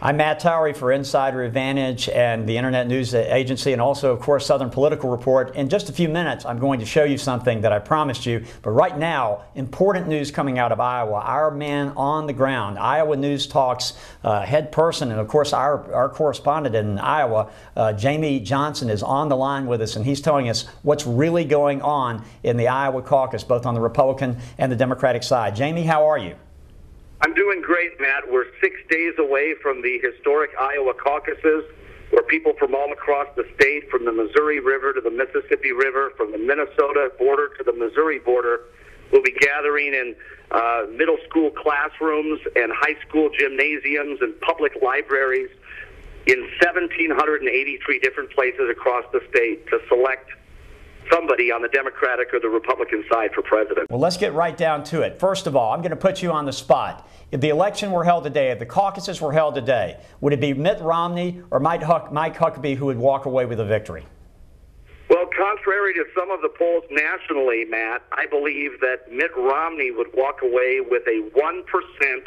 I'm Matt Towery for Insider Advantage and the Internet News Agency, and also, of course, Southern Political Report. In just a few minutes, I'm going to show you something that I promised you. But right now, important news coming out of Iowa. Our man on the ground, Iowa News Talk's head person, and of course, our correspondent in Iowa, Jamie Johnson, is on the line with us, and he's telling us what's really going on in the Iowa caucus, both on the Republican and the Democratic side. Jamie, how are you? I'm doing great, Matt. We're 6 days away from the historic Iowa caucuses, where people from all across the state, from the Missouri River to the Mississippi River, from the Minnesota border to the Missouri border, will be gathering in middle school classrooms and high school gymnasiums and public libraries in 1,783 different places across the state to select somebody on the Democratic or the Republican side for president. Well, let's get right down to it. First of all, I'm going to put you on the spot. If the election were held today, if the caucuses were held today, would it be Mitt Romney or Mike Huckabee who would walk away with a victory? Well, contrary to some of the polls nationally, Matt, I believe that Mitt Romney would walk away with a 1%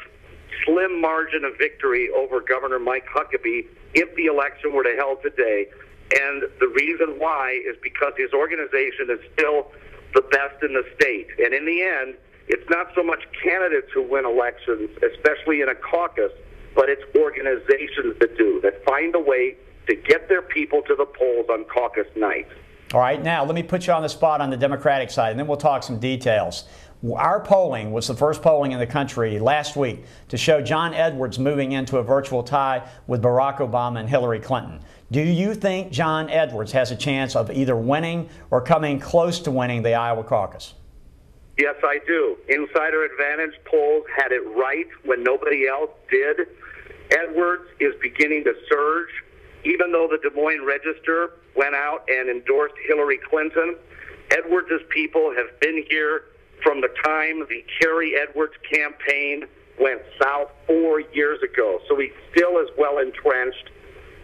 slim margin of victory over Governor Mike Huckabee if the election were to held today. And the reason why is because his organization is still the best in the state. And in the end, it's not so much candidates who win elections, especially in a caucus, but it's organizations that do, that find a way to get their people to the polls on caucus night. All right, now let me put you on the spot on the Democratic side, and then we'll talk some details. Our polling was the first polling in the country last week to show John Edwards moving into a virtual tie with Barack Obama and Hillary Clinton. Do you think John Edwards has a chance of either winning or coming close to winning the Iowa caucus? Yes, I do. Insider Advantage polls had it right when nobody else did. Edwards is beginning to surge. Even though the Des Moines Register went out and endorsed Hillary Clinton, Edwards' people have been here from the time the Kerry Edwards campaign went south 4 years ago. So he still is well entrenched.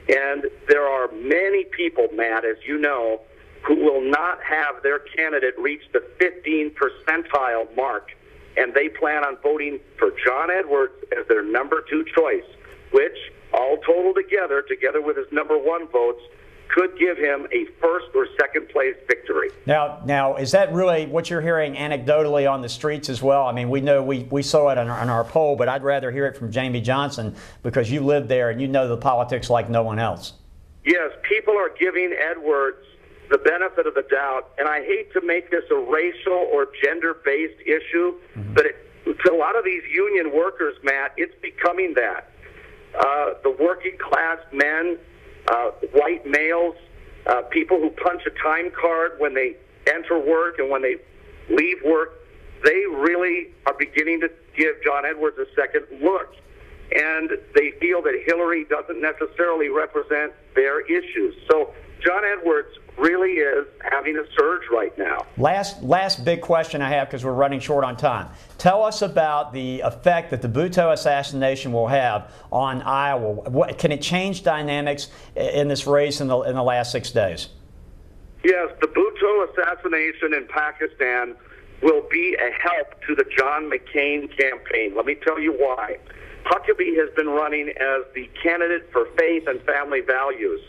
And there are many people, Matt, as you know, who will not have their candidate reach the 15 percentile mark. And they plan on voting for John Edwards as their number 2 choice, which, all total together with his number 1 votes, could give him a first or second place victory. Now, is that really what you're hearing anecdotally on the streets as well? I mean, we know we saw it on our poll, but I'd rather hear it from Jamie Johnson because you live there and you know the politics like no one else. Yes, people are giving Edwards the benefit of the doubt, and I hate to make this a racial or gender-based issue, but to a lot of these union workers, Matt, it's becoming that. The working class men, white males, people who punch a time card when they enter work and when they leave work, they really are beginning to give John Edwards a second look. And they feel that Hillary doesn't necessarily represent their issues. So John Edwards really is having a surge right now. Last big question I have, because we're running short on time. Tell us about the effect that the Bhutto assassination will have on Iowa. Can it change dynamics in this race in the last 6 days? Yes, the Bhutto assassination in Pakistan will be a help to the John McCain campaign. Let me tell you why. Huckabee has been running as the candidate for faith and family values.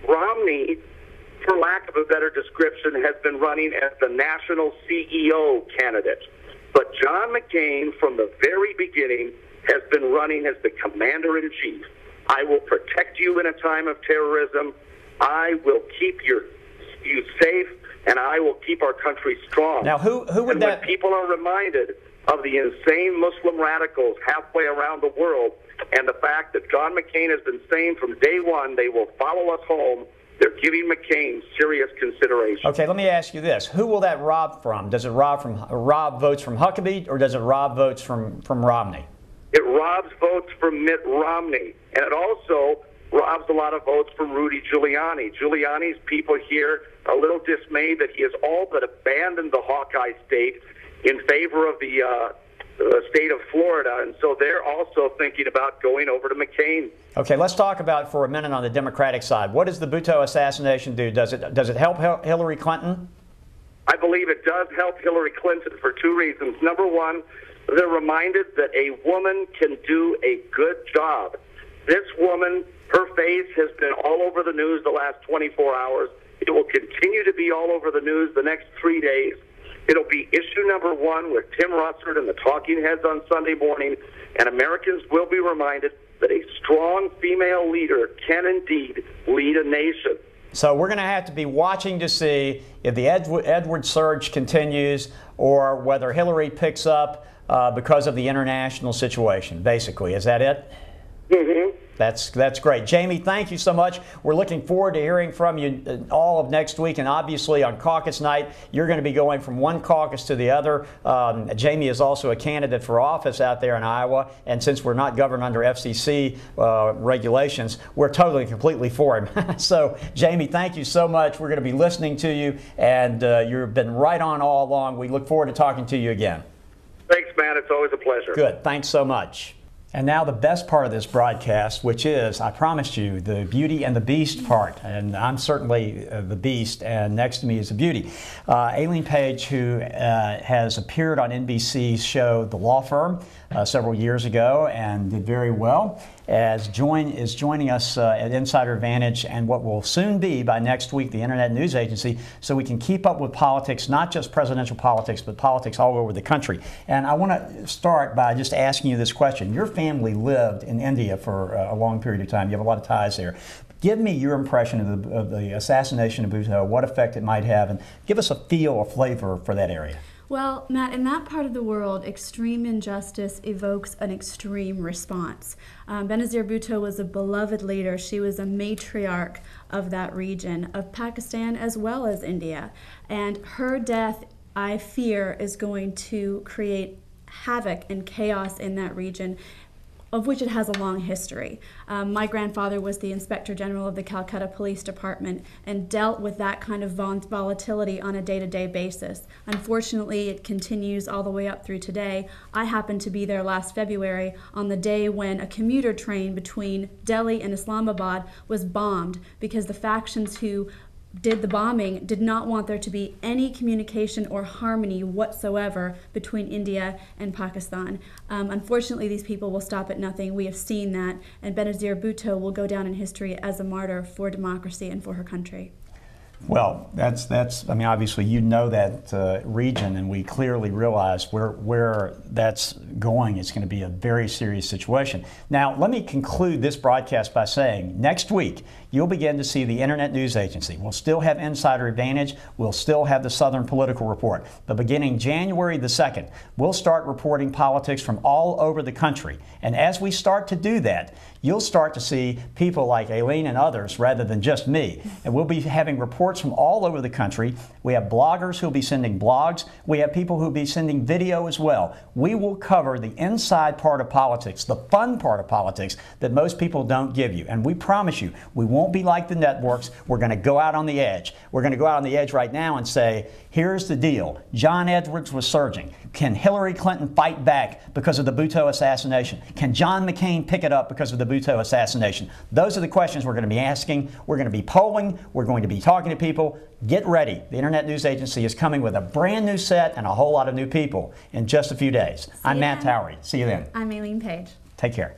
Romney, for lack of a better description, has been running as the national CEO candidate. But John McCain, from the very beginning, has been running as the commander-in-chief. I will protect you in a time of terrorism. I will keep you safe, and I will keep our country strong. Now, who would that... When people are reminded of the insane Muslim radicals halfway around the world, and the fact that John McCain has been saying from day one they will follow us home, they're giving McCain serious consideration. Okay, let me ask you this. Who will that rob from? Does it rob votes from Huckabee, or does it rob votes from Romney? It robs votes from Mitt Romney, and it also robs a lot of votes from Rudy Giuliani. Giuliani's people here are a little dismayed that he has all but abandoned the Hawkeye state in favor of the state of Florida, and so they're also thinking about going over to McCain. Okay, let's talk about for a minute on the Democratic side. What does the Bhutto assassination do? Does it help Hillary Clinton? I believe it does help Hillary Clinton for 2 reasons. Number one, they're reminded that a woman can do a good job. This woman, her face has been all over the news the last 24 hours. It will continue to be all over the news the next 3 days. It'll be issue number 1 with Tim Russert and the Talking Heads on Sunday morning, and Americans will be reminded that a strong female leader can indeed lead a nation. So we're going to have to be watching to see if the Edward surge continues or whether Hillary picks up because of the international situation, basically. Is that it? Mm-hmm. That's great. Jamie, thank you so much. We're looking forward to hearing from you all of next week. And obviously on caucus night, you're going to be going from one caucus to the other. Jamie is also a candidate for office out there in Iowa. And since we're not governed under FCC regulations, we're totally, completely for him. So, Jamie, thank you so much. We're going to be listening to you. And you've been right on all along. We look forward to talking to you again. Thanks, Matt. It's always a pleasure. Good. Thanks so much. And now the best part of this broadcast, which is, I promised you, the Beauty and the Beast part. And I'm certainly the Beast, and next to me is the Beauty. Aileen Page, who has appeared on NBC's show The Law Firm several years ago and did very well, is joining us at Insider Advantage and what will soon be, by next week, the Internet News Agency, so we can keep up with politics, not just presidential politics, but politics all over the country. And I want to start by just asking you this question. Your family lived in India for a long period of time. You have a lot of ties there. Give me your impression of the assassination of Bhutto, what effect it might have, and give us a feel, a flavor for that area. Well, Matt, in that part of the world, extreme injustice evokes an extreme response. Benazir Bhutto was a beloved leader. She was a matriarch of that region, of Pakistan as well as India. And her death, I fear, is going to create havoc and chaos in that region, of which it has a long history. My grandfather was the Inspector General of the Calcutta Police Department and dealt with that kind of volatility on a day-to-day basis. Unfortunately, it continues all the way up through today. I happened to be there last February on the day when a commuter train between Delhi and Islamabad was bombed because the factions who did the bombing did not want there to be any communication or harmony whatsoever between India and Pakistan. Unfortunately, these people will stop at nothing. We have seen that, and Benazir Bhutto will go down in history as a martyr for democracy and for her country. Well, that's. I mean, obviously, you know that region, and we clearly realize where that's going. It's going to be a very serious situation. Now, let me conclude this broadcast by saying, next week you'll begin to see the Internet News Agency. We'll still have Insider Advantage. We'll still have the Southern Political Report. But beginning January the 2nd, we'll start reporting politics from all over the country. And as we start to do that, you'll start to see people like Aileen and others rather than just me. And we'll be having reports from all over the country. We have bloggers who'll be sending blogs. We have people who'll be sending video as well. We will cover the inside part of politics, the fun part of politics that most people don't give you. And we promise you, we won't be like the networks. We're going to go out on the edge. We're going to go out on the edge right now and say, here's the deal. John Edwards was surging. Can Hillary Clinton fight back because of the Bhutto assassination? Can John McCain pick it up because of the Bhutto assassination? Those are the questions we're going to be asking. We're going to be polling. We're going to be talking to people. Get ready. The Internet News Agency is coming with a brand new set and a whole lot of new people in just a few days. I'm Matt Towery. See you then. I'm Aileen Page. Take care.